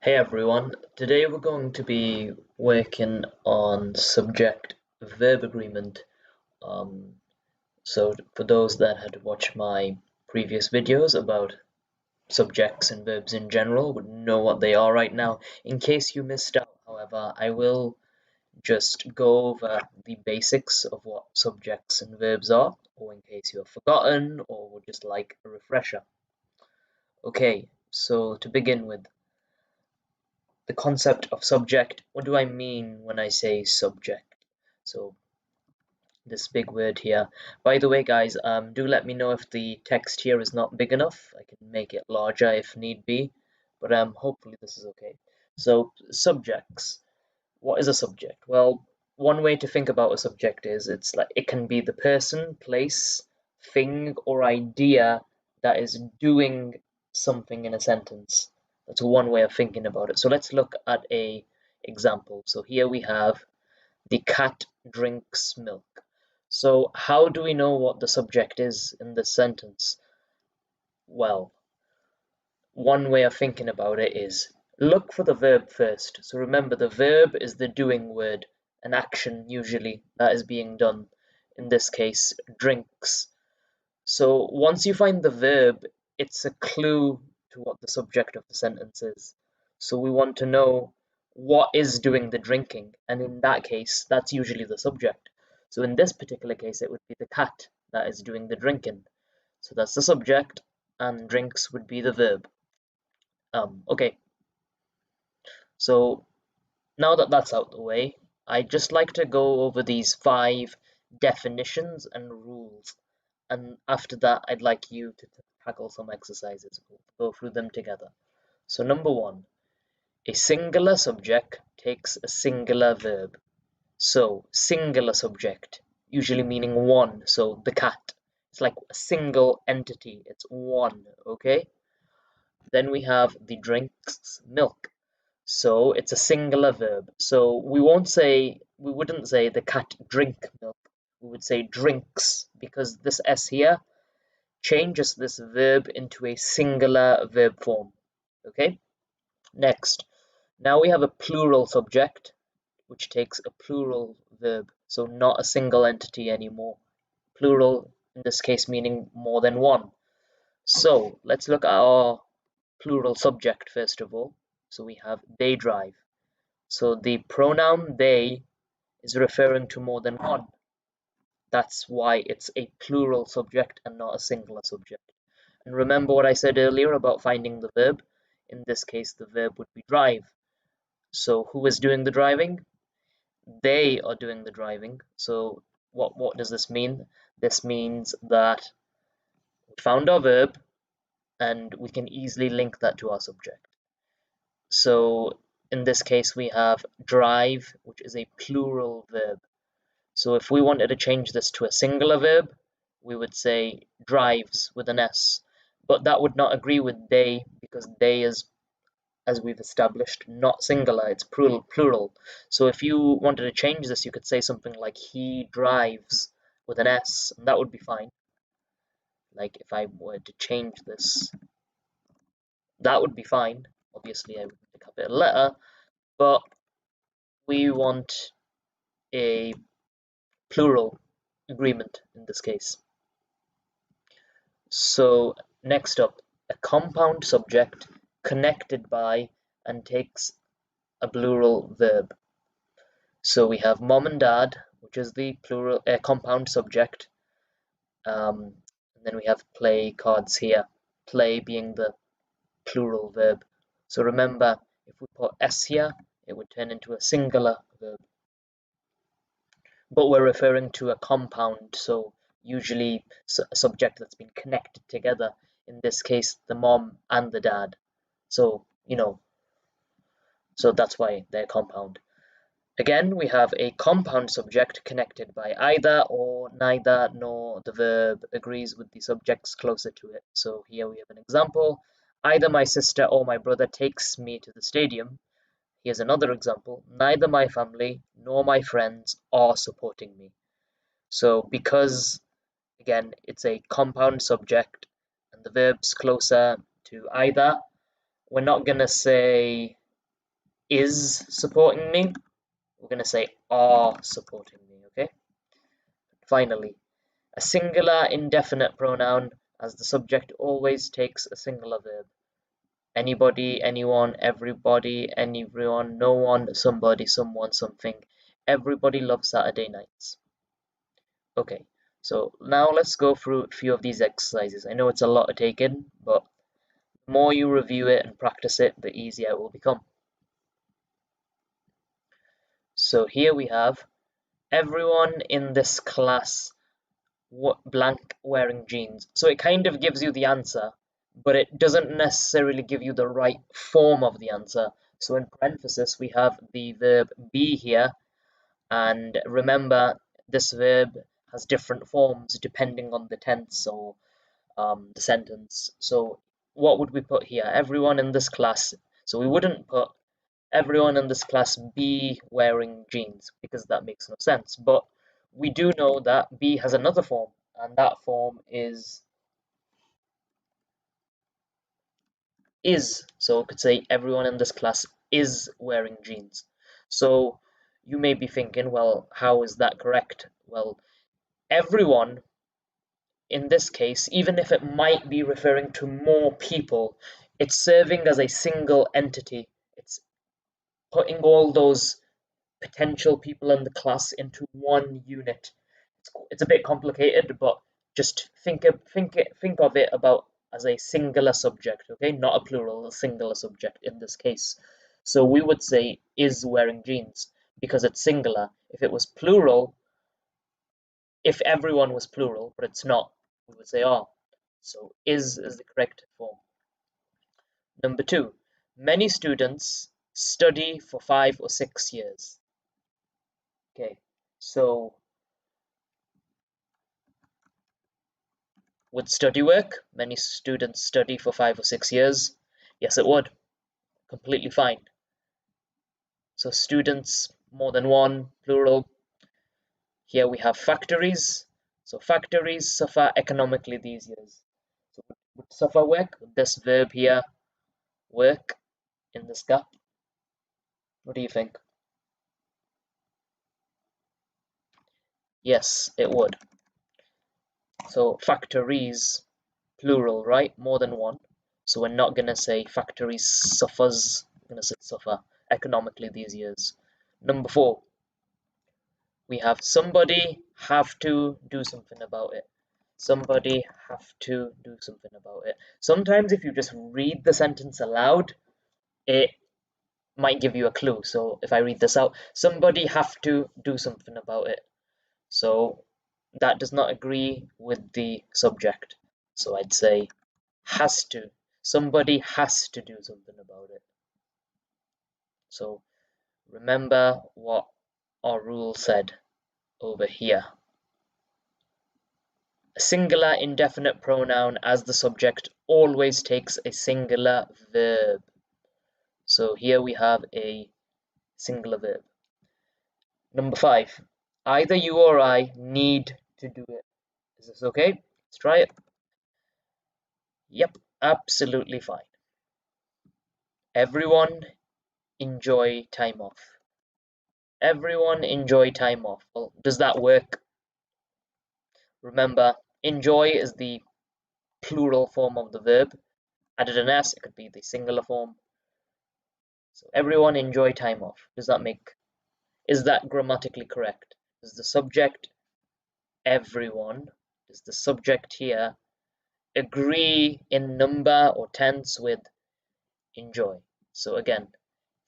Hey everyone, today we're going to be working on subject-verb agreement. Um, so for those that had watched my previous videos about subjects and verbs in general would know what they are right now. In case you missed out, however, I will just go over the basics of what subjects and verbs are, or in case you have forgotten or would just like a refresher. Okay, so to begin with, the concept of subject. What do I mean when I say subject? So this big word here. By the way, guys, do let me know if the text here is not big enough. I can make it larger if need be, but hopefully this is okay. So subjects. What is a subject? Well, one way to think about a subject is it's like it can be the person, place, thing, or idea that is doing something in a sentence. That's one way of thinking about it. So let's look at a example. So here we have the cat drinks milk. So how do we know what the subject is in this sentence? Well, one way of thinking about it is look for the verb first. So remember, the verb is the doing word, an action usually that is being done. In this case, drinks. So once you find the verb, it's a clue to what the subject of the sentence is. So we want to know what is doing the drinking, and in that case, that's usually the subject. So in this particular case, it would be the cat that is doing the drinking. So that's the subject, and drinks would be the verb. Okay, so now that that's out the way, I'd just like to go over these 5 definitions and rules. And after that, I'd like you to tackle some exercises. We'll go through them together. So number 1, a singular subject takes a singular verb. So singular subject, usually meaning one. So the cat, it's like a single entity. It's one, okay? Then we have the drinks milk. So it's a singular verb. So we wouldn't say the cat drink milk. We would say drinks because this S here changes this verb into a singular verb form. Okay? Next, now we have a plural subject which takes a plural verb. So not a single entity anymore. Plural in this case meaning more than one. So let's look at our plural subject first of all. So we have they drive. So the pronoun they is referring to more than one. That's why it's a plural subject and not a singular subject. And remember what I said earlier about finding the verb? In this case, the verb would be drive. So who is doing the driving? They are doing the driving. So what does this mean? This means that we found our verb and we can easily link that to our subject. So in this case, we have drive, which is a plural verb. So if we wanted to change this to a singular verb, we would say drives with an S. But that would not agree with they because they is, as we've established, not singular, it's plural. So if you wanted to change this, you could say something like he drives with an S, and that would be fine. Like if I were to change this, that would be fine. Obviously, I would make a capital letter, but we want a plural agreement in this case. So next up, a compound subject connected by and takes a plural verb. So we have mom and dad, which is the plural compound subject. And then we have play cards here, play being the plural verb. So remember, if we put S here, it would turn into a singular verb. But we're referring to a compound, so usually a subject that's been connected together. In this case, the mom and the dad. So, so that's why they're compound. Again, we have a compound subject connected by either or neither nor the verb agrees with the subjects closer to it. So here we have an example. Either my sister or my brother takes me to the stadium. Here's another example. Neither my family nor my friends are supporting me. So because, again, it's a compound subject and the verb's closer to either, we're not going to say is supporting me, we're going to say are supporting me, okay? Finally, a singular indefinite pronoun as the subject always takes a singular verb. Anybody, anyone, everybody, everyone, no one, somebody, someone, something. Everybody loves Saturday nights. Okay, so now let's go through a few of these exercises. I know it's a lot to take in, but the more you review it and practice it, the easier it will become. So here we have everyone in this class blank wearing jeans. So it kind of gives you the answer, but it doesn't necessarily give you the right form of the answer. So in parenthesis, we have the verb be here, and remember this verb has different forms depending on the tense or the sentence. So what would we put here? Everyone in this class. So we wouldn't put everyone in this class be wearing jeans because that makes no sense. But we do know that be has another form, and that form is. So we could say everyone in this class is wearing jeans. So you may be thinking, well, how is that correct? Well, everyone in this case, even if it might be referring to more people, it's serving as a single entity. It's putting all those potential people in the class into one unit. It's a bit complicated, but just think of it about as a singular subject, okay? Not a plural, a singular subject in this case. So we would say is wearing jeans because it's singular. If it was plural, if everyone was plural, but it's not, we would say are. So is the correct form. Number two, many students study for 5 or 6 years. Okay, so would study work? Many students study for 5 or 6 years. Yes, it would. Completely fine. So students, more than one, plural. Here we have factories. So factories suffer economically these years. So would suffer work? This verb here, work, in this gap. What do you think? Yes, it would. So factories, plural, right? More than one. So we're not gonna say factories suffers. We're gonna say suffer economically these years. Number four, we have somebody have to do something about it. Somebody have to do something about it. Sometimes if you just read the sentence aloud, it might give you a clue. So if I read this out, somebody have to do something about it. So that does not agree with the subject. So I'd say has to. Somebody has to do something about it. So remember what our rule said over here. A singular indefinite pronoun as the subject always takes a singular verb. So here we have a singular verb. Number five, either you or I need to do it. Is this okay? Let's try it. Yep, absolutely fine. Everyone enjoy time off. Everyone enjoy time off. Well, does that work? Remember, enjoy is the plural form of the verb. Added an S, it could be the singular form. So everyone enjoy time off. Is that grammatically correct? Does the subject, everyone, does the subject here agree in number or tense with enjoy? So again,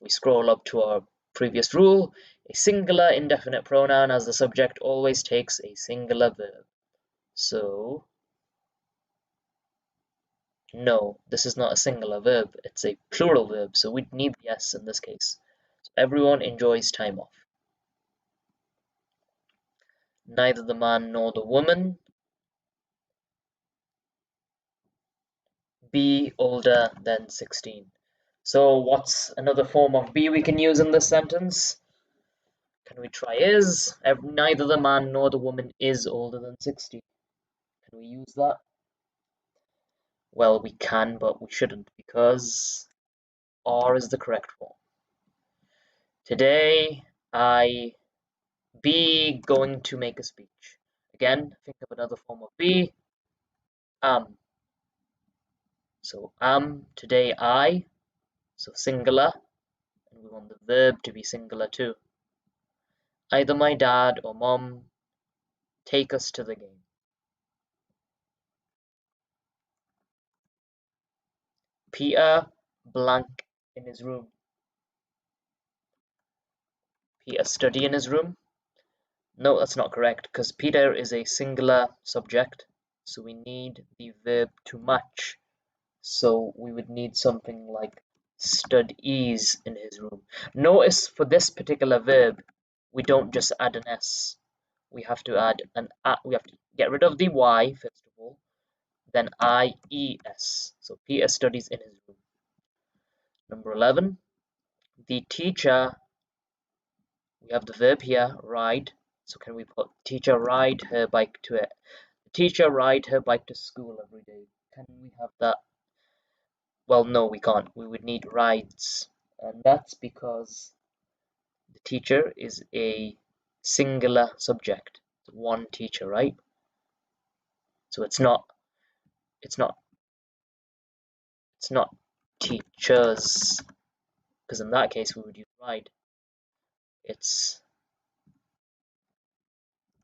we scroll up to our previous rule. A singular indefinite pronoun as the subject always takes a singular verb. So, no, this is not a singular verb, it's a plural verb, so we'd need the S in this case. So everyone enjoys time off. Neither the man nor the woman be older than 16. So what's another form of be we can use in this sentence? Can we try is? Neither the man nor the woman is older than 60. Can we use that? Well, we can, but we shouldn't because are is the correct form. Today I be going to make a speech. Again, think of another form of be. Am. So am, today I, so singular, and we want the verb to be singular too. Either my dad or mom take us to the game. Peter blank in his room. Peter study in his room. No, that's not correct, because Peter is a singular subject, so we need the verb to match. So we would need something like studies in his room. Notice for this particular verb, we don't just add an S. We have to add an A. We have to get rid of the Y, first of all, then I-E-S. So Peter studies in his room. Number 11, the teacher, we have the verb here, ride. So can we put teacher ride her bike to it? The teacher ride her bike to school every day. Can we have that? Well, no, we can't. We would need rides. And that's because the teacher is a singular subject. It's one teacher, right? So it's not teachers, because in that case we would use ride. It's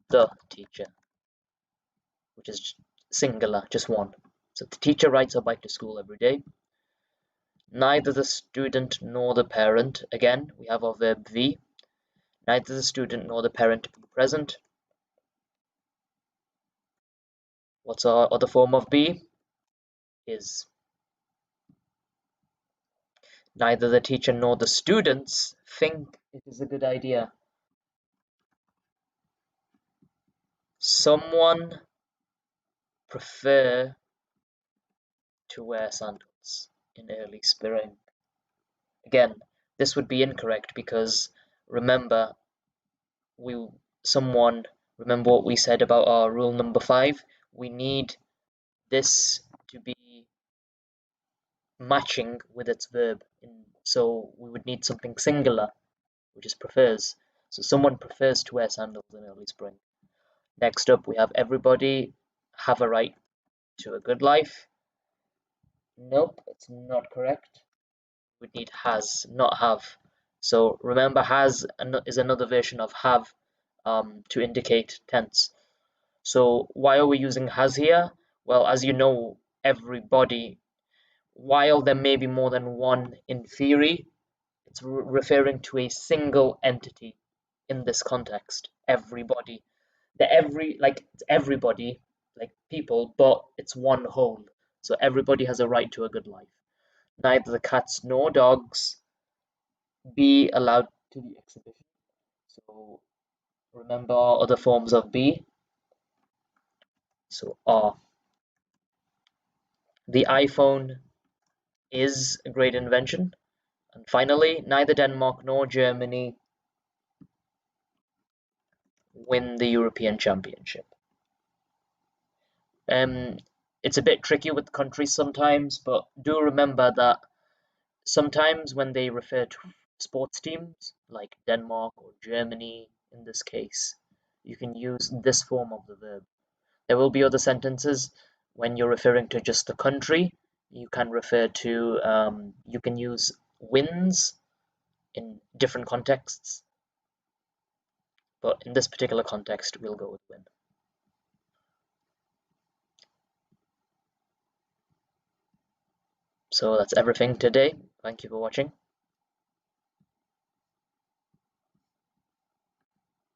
the teacher, which is singular, just one. So the teacher rides her bike to school every day. Neither the student nor the parent, again, we have our verb be. Neither the student nor the parent be present. What's our other form of be? Is. Neither the teacher nor the students think it is a good idea. Someone prefer to wear sandals in early spring. Again, this would be incorrect because remember remember what we said about our rule number 5. We need this to be matching with its verb. So we would need something singular, which is prefers. So someone prefers to wear sandals in early spring. Next up, we have everybody have a right to a good life. Nope, it's not correct. We need has, not have. So remember, has is another version of have to indicate tense. So why are we using has here? Well, as you know, everybody, while there may be more than one in theory, it's referring to a single entity in this context. Everybody. It's everybody, like people, but it's one whole. So everybody has a right to a good life. Neither the cats nor dogs be allowed to the exhibition. So remember our other forms of be. So are. The iPhone is a great invention. And finally, neither Denmark nor Germany win the European Championship. It's a bit tricky with countries sometimes, but do remember that sometimes when they refer to sports teams, like Denmark or Germany in this case, you can use this form of the verb. There will be other sentences when you're referring to just the country. You can you can use wins in different contexts, but in this particular context, we'll go with win. So that's everything today. Thank you for watching.